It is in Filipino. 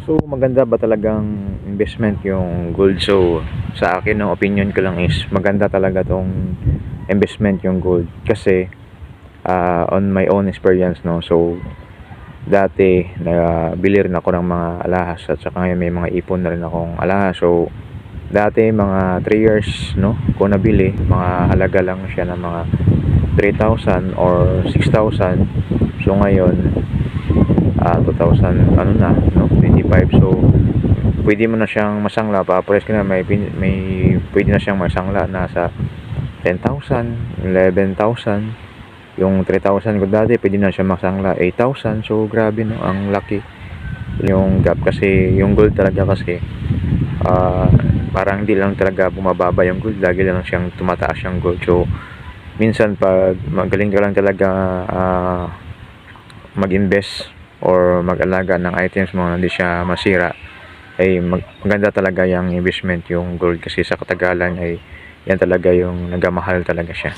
So, maganda ba talagang investment yung gold? So, sa akin, ang opinion ko lang is maganda talaga tong investment yung gold. Kasi, on my own experience, no? So, dati, nabili rin ako ng mga alahas at saka ngayon may mga ipon na rin akong alahas. So, dati, mga 3 years, no? Kung nabili, mga halaga lang siya ng mga 3,000 or 6,000. So, ngayon, 2,000 ano na, no, 25. So pwede mo na siyang masangla, papares ka na, may pwede na siyang masangla na sa 10,000, 11,000. Yung 3,000 ko dati pwede na siya masangla 8,000. So grabe, no, ang laki yung gap. Kasi yung gold talaga kasi parang hindi lang talaga bumababa yung gold, lagi lang siyang tumataas yung gold. So minsan pag magaling ka lang talaga mag-invest or mag-alaga ng items mo na hindi siya masira, ay maganda talaga yung investment yung gold. Kasi sa katagalan ay yan talaga yung nagamahal talaga siya.